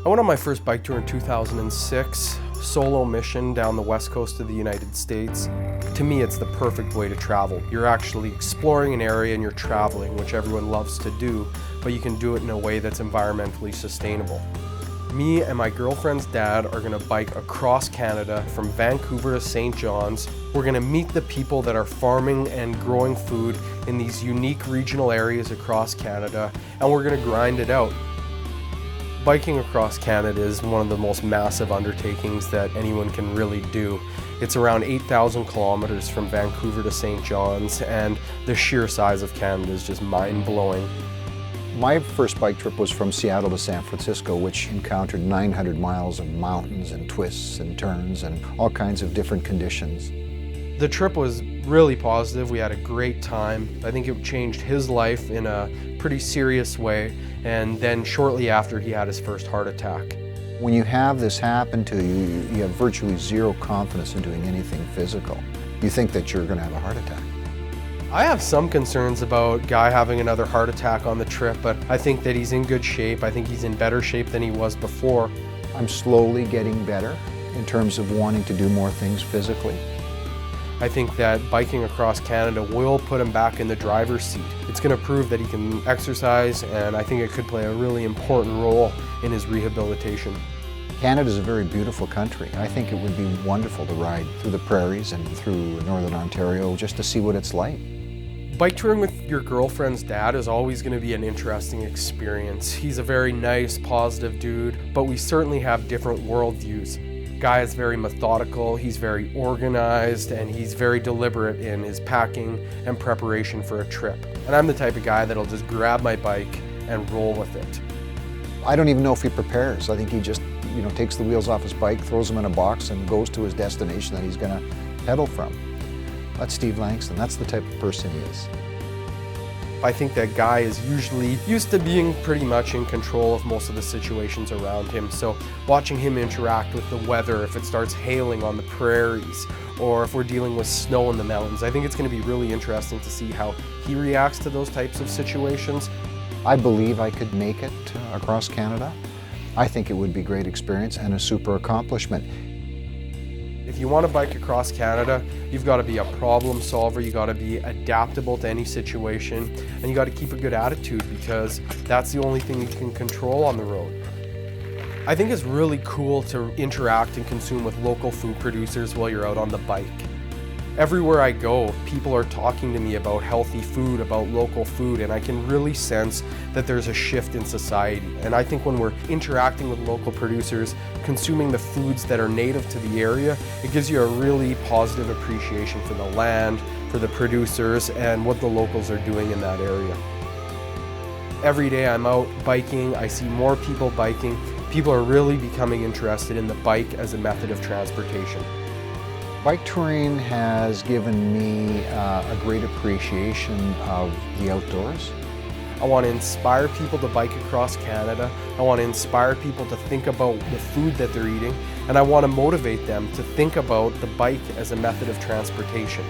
I went on my first bike tour in 2006, solo mission down the west coast of the United States. To me, it's the perfect way to travel. You're actually exploring an area and you're traveling, which everyone loves to do, but you can do it in a way that's environmentally sustainable. Me and my girlfriend's dad are gonna bike across Canada from Vancouver to St. John's. We're gonna meet the people that are farming and growing food in these unique regional areas across Canada, and we're gonna grind it out. Biking across Canada is one of the most massive undertakings that anyone can really do. It's around 8,000 kilometers from Vancouver to St. John's, and the sheer size of Canada is just mind-blowing. My first bike trip was from Seattle to San Francisco, which encountered 900 miles of mountains and twists and turns and all kinds of different conditions. The trip was really positive. We had a great time. I think it changed his life in a pretty serious way, and then shortly after he had his first heart attack. When you have this happen to you, you have virtually zero confidence in doing anything physical. You think that you're going to have a heart attack. I have some concerns about Guy having another heart attack on the trip, but I think that he's in good shape. I think he's in better shape than he was before. I'm slowly getting better in terms of wanting to do more things physically. I think that biking across Canada will put him back in the driver's seat. It's going to prove that he can exercise, and I think it could play a really important role in his rehabilitation. Canada is a very beautiful country. I think it would be wonderful to ride through the prairies and through northern Ontario just to see what it's like. Bike touring with your girlfriend's dad is always going to be an interesting experience. He's a very nice, positive dude, but we certainly have different worldviews. Guy is very methodical, he's very organized, and he's very deliberate in his packing and preparation for a trip. And I'm the type of guy that'll just grab my bike and roll with it. I don't even know if he prepares. I think he just, takes the wheels off his bike, throws them in a box, and goes to his destination that he's going to pedal from. That's Steve Langston. That's the type of person he is. I think that Guy is usually used to being pretty much in control of most of the situations around him. So watching him interact with the weather, if it starts hailing on the prairies, or if we're dealing with snow in the mountains, I think it's going to be really interesting to see how he reacts to those types of situations. I believe I could make it across Canada. I think it would be a great experience and a super accomplishment. If you want to bike across Canada, you've got to be a problem solver, you got to be adaptable to any situation, and you got to keep a good attitude because that's the only thing you can control on the road. I think it's really cool to interact and consume with local food producers while you're out on the bike. Everywhere I go, people are talking to me about healthy food, about local food, and I can really sense that there's a shift in society. And I think when we're interacting with local producers, consuming the foods that are native to the area, it gives you a really positive appreciation for the land, for the producers, and what the locals are doing in that area. Every day I'm out biking, I see more people biking. People are really becoming interested in the bike as a method of transportation. Bike touring has given me a great appreciation of the outdoors. I want to inspire people to bike across Canada. I want to inspire people to think about the food that they're eating, and I want to motivate them to think about the bike as a method of transportation.